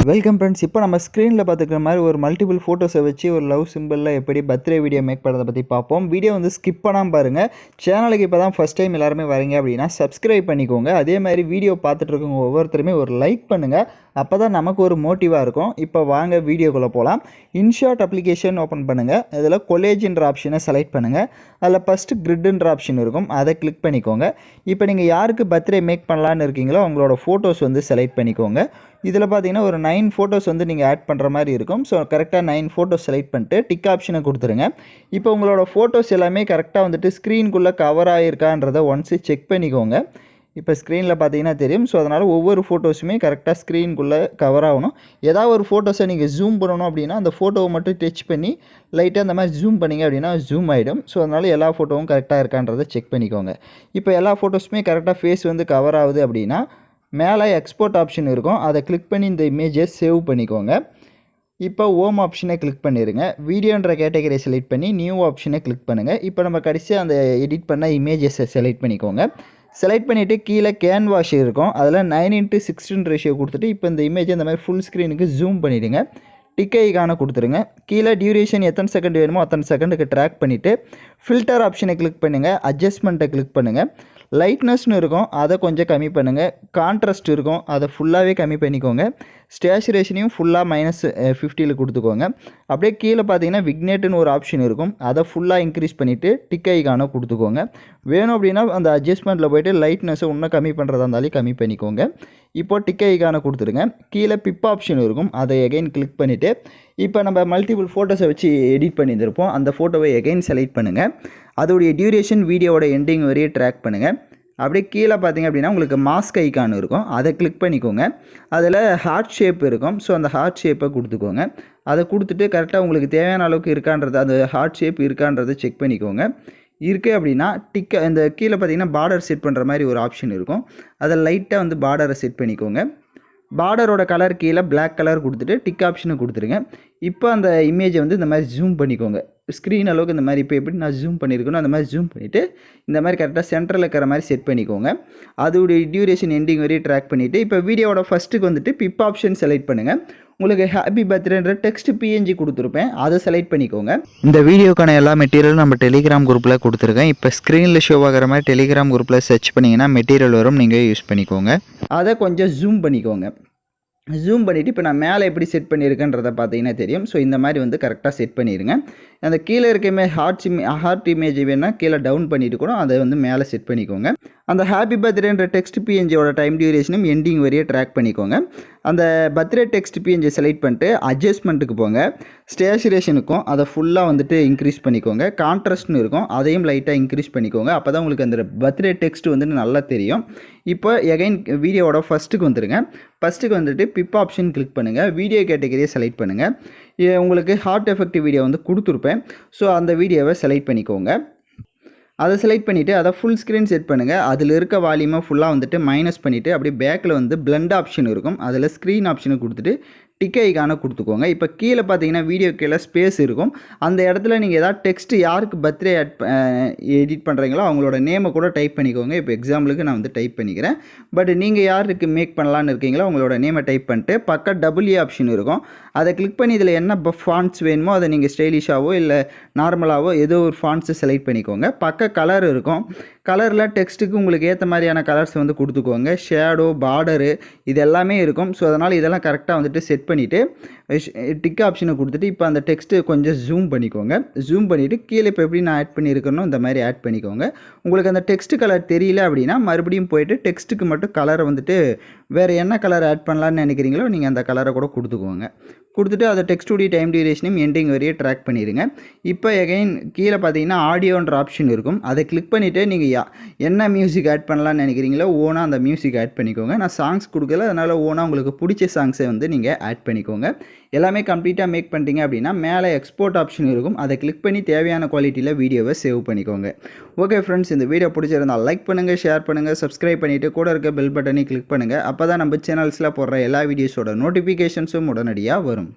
Welcome friends. இப்போ நம்ம ஸ்க்ரீனில் பார்த்துக்கிற மாதிரி ஒரு மல்டிபிள் ஃபோட்டோஸை வச்சு ஒரு லவ் சிம்பிளில் எப்படி பர்த்டே வீடியோ மேக் பண்ணுறதை பற்றி பார்ப்போம். வீடியோ வந்து ஸ்கிப் பண்ணாமல் பாருங்கள். சேனலுக்கு இப்போ தான் ஃபஸ்ட் டைம் எல்லாருமே வரீங்க அப்படின்னா சப்ஸ்கிரைப் பண்ணிக்கோங்க. அதே மாதிரி வீடியோ பார்த்துட்டு இருக்கவங்க ஒவ்வொருத்தருமே ஒரு லைக் பண்ணுங்கள். அப்போ தான் நமக்கு ஒரு மோட்டிவாக இருக்கும். இப்போ வாங்க வீடியோக்குள்ளே போகலாம். இன்ஷாட் அப்ளிகேஷன் ஓப்பன் பண்ணுங்கள். இதில் கொலேஜ்ன்ற ஆப்ஷனை செலக்ட் பண்ணுங்கள். அதில் ஃபஸ்ட்டு கிரிட்ன்ற ஆப்ஷன் இருக்கும், அதை கிளிக் பண்ணிக்கோங்க. இப்போ நீங்கள் யாருக்கு பர்த்டே மேக் பண்ணலான்னு இருக்கீங்களோ அவங்களோட ஃபோட்டோஸ் வந்து செலக்ட் பண்ணிக்கோங்க. இதில் பார்த்தீங்கன்னா ஒரு 9 ஃபோட்டோஸ் வந்து நீங்கள் ஆட் பண்ணுற மாதிரி இருக்கும். ஸோ கரெக்டாக 9 ஃபோட்டோஸ் செலக்ட் பண்ணிட்டு டிக் ஆப்ஷனை கொடுத்துருங்க. இப்போ உங்களோட ஃபோட்டோஸ் எல்லாமே கரெக்டாக வந்துட்டு ஸ்க்ரீனுக்குள்ளே கவர் ஆகிருக்கான்றதை ஒன்ஸு செக் பண்ணிக்கோங்க. இப்போ ஸ்க்ரீனில் பார்த்தீங்கன்னா தெரியும். ஸோ அதனால் ஒவ்வொரு ஃபோட்டோஸுமே கரெக்டாக ஸ்க்ரீனுக்குள்ளே கவர் ஆகணும். ஏதாவது ஒரு ஃபோட்டோஸை நீங்கள் ஜூம் பண்ணணும் அப்படின்னா அந்த ஃபோட்டோவை மட்டும் டச் பண்ணி லைட்டாக அந்த மாதிரி ஜூம் பண்ணிங்க அப்படின்னா ஜூம் ஆகிடும். ஸோ அதனால் எல்லா ஃபோட்டோவும் கரெக்டாக இருக்கான்றதை செக் பண்ணிக்கோங்க. இப்போ எல்லா ஃபோட்டோஸுமே கரெக்டாக ஃபேஸ் வந்து கவர் ஆகுது அப்படின்னா மேலே எக்ஸ்போர்ட் ஆப்ஷன் இருக்கும், அதை கிளிக் பண்ணி இந்த இமேஜை சேவ் பண்ணிக்கோங்க. இப்போ ஹோம் ஆப்ஷனை கிளிக் பண்ணிடுங்க. வீடியோன்ற கேட்டகரியை செலக்ட் பண்ணி நியூ ஆப்ஷனை கிளிக் பண்ணுங்கள். இப்போ நம்ம கடைசியாக அந்த எடிட் பண்ண இமேஜஸை செலக்ட் பண்ணிக்கோங்க. செலக்ட் பண்ணிவிட்டு கீழே கேன்வாஷ் இருக்கும், அதில் 9:16 ரேஷியோ கொடுத்துட்டு இப்போ இந்த இமேஜை இந்த மாதிரி ஃபுல் ஸ்க்ரீனுக்கு ஜூம் பண்ணிவிடுங்க. டிக் ஐகானை கொடுத்துருங்க. கீழே டியூரேஷன் எத்தனை செகண்ட் வேணுமோ அத்தனை செகண்டுக்கு ட்ராக் பண்ணிவிட்டு ஃபில்டர் ஆப்ஷனை கிளிக் பண்ணுங்கள். அட்ஜஸ்ட்மெண்ட்டை கிளிக் பண்ணுங்கள். லைட்னஸ்னு இருக்கும், அதை கொஞ்சம் கம்மி பண்ணுங்கள். கான்ட்ராஸ்ட் இருக்கும், அதை ஃபுல்லாகவே கம்மி பண்ணிக்கோங்க. ஸ்டேச்சுரேஷனையும் ஃபுல்லாக -50 கொடுத்துக்கோங்க. அப்படியே கீழே பார்த்தீங்கன்னா விக்னேட்டுன்னு ஒரு ஆப்ஷன் இருக்கும், அதை ஃபுல்லாக இன்க்ரீஸ் பண்ணிவிட்டு டிக் ஐகானை கொடுத்துக்கோங்க. வேணும் அப்படின்னா அந்த அட்ஜஸ்ட்மெண்ட்டில் போய்ட்டு லைட்னஸை இன்னும் கம்மி பண்ணுறதா இருந்தாலும் கம்மி பண்ணிக்கோங்க. இப்போ டிக் ஐகானை கொடுத்துருங்க. கீழே பிப் ஆப்ஷன் இருக்கும், அதை எகைன் கிளிக் பண்ணிவிட்டு இப்போ நம்ம மல்டிபிள் ஃபோட்டோஸை வச்சு எடிட் பண்ணியிருந்திருப்போம், அந்த ஃபோட்டோவை எகைன் செலக்ட் பண்ணுங்கள். அதோடைய டியூரேஷன் வீடியோவோட எண்டிங் வரையே ட்ராக் பண்ணுங்கள். அப்படியே கீழே பார்த்தீங்க அப்படின்னா உங்களுக்கு மாஸ்க் ஐக்கான் இருக்கும், அதை கிளிக் பண்ணிக்கோங்க. அதில் ஹார்ட் ஷேப் இருக்கும், ஸோ அந்த ஹார்ட் ஷேப்பை கொடுத்துக்கோங்க. அதை கொடுத்துட்டு கரெக்டாக உங்களுக்கு தேவையான அளவுக்கு இருக்கான்றது, அந்த ஹார்ட் ஷேப் இருக்கான்றதை செக் பண்ணிக்கோங்க. இருக்குது அப்படின்னா இந்த கீழே பார்த்தீங்கன்னா பார்டர் செட் பண்ணுற மாதிரி ஒரு ஆப்ஷன் இருக்கும், அதை லைட்டாக வந்து பார்டரை செட் பண்ணிக்கோங்க. பார்டரோட கலர் கீழே பிளாக் கலர் கொடுத்துட்டு டிக் ஆப்ஷனை கொடுத்துருங்க. இப்போ அந்த இமேஜை வந்து இந்த மாதிரி ஜூம் பண்ணிக்கோங்க. ஸ்க்ரீன் அளவுக்கு இந்த மாதிரி இப்போ எப்படி நான் ஜூம் பண்ணியிருக்கணும் அந்த மாதிரி ஜூம் பண்ணிவிட்டு இந்த மாதிரி கரெக்டாக சென்டரில் இருக்கிற மாதிரி செட் பண்ணிக்கோங்க. அதோடைய டியூரேஷன் எண்டிங் வரையும் ட்ராக் பண்ணிவிட்டு இப்போ வீடியோவோட ஃபஸ்ட்டுக்கு வந்துட்டு பிப் ஆப்ஷன் செலக்ட் பண்ணுங்கள். உங்களுக்கு ஹாப்பி பர்த்டேன்ற டெக்ஸ்ட் பிஎன்ஜி கொடுத்துருப்பேன், அதை செலக்ட் பண்ணிக்கோங்க. இந்த வீடியோக்கான எல்லா மெட்டீரியலும் நம்ம டெலிகிராம் குரூப்பில் கொடுத்துருக்கேன். இப்போ ஸ்க்ரீனில் ஷோ ஆகிற மாதிரி டெலிகிராம் குரூப்பில் சர்ச் பண்ணிங்கன்னா மெட்டீரியல் வரும், நீங்கள் யூஸ் பண்ணிக்கோங்க. அதை கொஞ்சம் ஜூம் பண்ணிக்கோங்க. ஜூம் பண்ணிவிட்டு இப்போ நான் மேலே எப்படி செட் பண்ணியிருக்கேன்றதை பார்த்தீங்கன்னா தெரியும். ஸோ இந்த மாதிரி வந்து கரெக்டாக செட் பண்ணிடுங்க. அந்த கீழே இருக்க ஹார்ட் இமேஜ் வேணால் கீழே டவுன் பண்ணிவிட்டு கூட அதை வந்து மேலே செட் பண்ணிக்கோங்க. அந்த ஹாப்பி பர்த்டேன்ற டெக்ஸ்ட் பிஎன்ஜியோட டைம் டியூரேஷனும் எண்டிங் வரையே ட்ராக் பண்ணிக்கோங்க. அந்த பர்த்டே டெக்ஸ்ட் பிஎன்ஜி செலக்ட் பண்ணிட்டு அட்ஜஸ்ட்மெண்ட்டுக்கு போங்க. ஸ்டேச்சுரேஷனுக்கும் அதை ஃபுல்லாக வந்துட்டு இன்க்ரீஸ் பண்ணிக்கோங்க. கான்ட்ராஸ்ட்னு இருக்கும், அதையும் லைட்டாக இன்க்ரீஸ் பண்ணிக்கோங்க. அப்போ தான் உங்களுக்கு அந்த பர்த்டே டெக்ஸ்ட் வந்துட்டு நல்லா தெரியும். இப்போ எகைன் வீடியோவோட ஃபஸ்ட்டுக்கு வந்துடுங்க. ஃபஸ்ட்டுக்கு வந்துட்டு பிப் ஆப்ஷன் கிளிக் பண்ணுங்கள். வீடியோ கேட்டகரியை செலக்ட் பண்ணுங்கள். உங்களுக்கு ஹார்ட் எஃபெக்டிவ் வீடியோ வந்து கொடுத்துருப்பேன், ஸோ அந்த வீடியோவை செலக்ட் பண்ணிக்கோங்க. அதை செலக்ட் பண்ணிவிட்டு அதை ஃபுல் ஸ்க்ரீன் செட் பண்ணுங்கள். அதில் இருக்க வால்யூமை ஃபுல்லாக வந்துட்டு மைனஸ் பண்ணிவிட்டு அப்படியே பேக்கில் வந்து பிளண்ட் ஆப்ஷன் இருக்கும், அதில் ஸ்க்ரீன் ஆப்ஷனை கொடுத்துட்டு டிக் ஐகானை கொடுத்துக்கோங்க. இப்போ கீழே பார்த்தீங்கன்னா வீடியோ கீழே ஸ்பேஸ் இருக்கும், அந்த இடத்துல நீங்கள் ஏதாவது டெக்ஸ்ட் யாருக்கு பர்த்டே எடிட் பண்ணுறீங்களோ அவங்களோட நேமை கூட டைப் பண்ணிக்கோங்க. இப்போ எக்ஸாம்பிளுக்கு நான் வந்து டைப் பண்ணிக்கிறேன். பட் நீங்கள் யாருக்கு மேக் பண்ணலான்னு இருக்கீங்களோ அவங்களோட நேமை டைப் பண்ணிட்டு பக்கம் டபுள்யூ ஆப்ஷன் இருக்கும், அதை கிளிக் பண்ணி இதில் என்ன ஃபாண்ட்ஸ் வேணுமோ அதை நீங்கள் ஸ்டைலிஷாவோ இல்லை நார்மலாகவோ ஏதோ ஒரு ஃபாண்ட்ஸை செலக்ட் பண்ணிக்கோங்க. பக்க கலர் இருக்கும், கலரில் டெக்ஸ்ட்டுக்கு உங்களுக்கு ஏற்ற மாதிரியான கலர்ஸ் வந்து கொடுத்துக்கோங்க. ஷேடோ, பார்டரு இது எல்லாமே இருக்கும். ஸோ அதனால் இதெல்லாம் கரெக்டாக வந்துட்டு செட் பண்ணிவிட்டு டிக் ஆப்ஷனை கொடுத்துட்டு இப்போ அந்த டெக்ஸ்ட்டு கொஞ்சம் ஜூம் பண்ணிக்கோங்க. ஜூம் பண்ணிவிட்டு கீழே இப்போ எப்படி நான் ஆட் பண்ணியிருக்கணும் இந்த மாதிரி ஆட் பண்ணிக்கோங்க. உங்களுக்கு அந்த டெக்ஸ்ட் கலர் தெரியல அப்படின்னா மறுபடியும் போயிட்டு டெக்ஸ்ட்டுக்கு மட்டும் கலரை வந்துட்டு வேறு என்ன கலர் ஆட் பண்ணலான்னு நினைக்கிறீங்களோ நீங்கள் அந்த கலரை கூட கொடுத்துக்கோங்க. கொடுத்துட்டு அதை டெக்ஸ்டுடைய டைம் டியூரேஷனையும் எண்டிங் வரையே ட்ராக் பண்ணிடுங்க. இப்போ எகைன் கீழே பார்த்தீங்கன்னா ஆடியோன்ற ஆப்ஷன் இருக்கும், அதை கிளிக் பண்ணிவிட்டு நீங்கள் என்ன மியூசிக் ஆட் பண்ணலான்னு நினைக்கிறீங்களோ ஓனாக அந்த மியூசிக் ஆட் பண்ணிக்கோங்க. நான் சாங்ஸ் கொடுக்கல, அதனால் ஓனாக உங்களுக்கு பிடிச்ச சாங்ஸை வந்து நீங்கள் ஆட் பண்ணிக்கோங்க. எல்லாமே கம்ப்ளீட்டாக மேக் பண்ணிட்டீங்க அப்படின்னா மேலே எக்ஸ்போர்ட் ஆப்ஷன் இருக்கும், அதை கிளிக் பண்ணி தேவையான குவாலிட்டியில் வீடியோவை சேவ் பண்ணிக்கோங்க. ஓகே ஃப்ரெண்ட்ஸ், இந்த வீடியோ பிடிச்சிருந்தால் லைக் பண்ணுங்கள், ஷேர் பண்ணுங்கள், சப்ஸ்கிரைப் பண்ணிவிட்டு கூட இருக்க பெல் பட்டனை கிளிக் பண்ணுங்கள். அப்போ தான் நம்ம சேனல்ஸில் போடுற எல்லா வீடியோஸோட நோட்டிஃபிகேஷன்ஸும் உடனடியாக வரும்.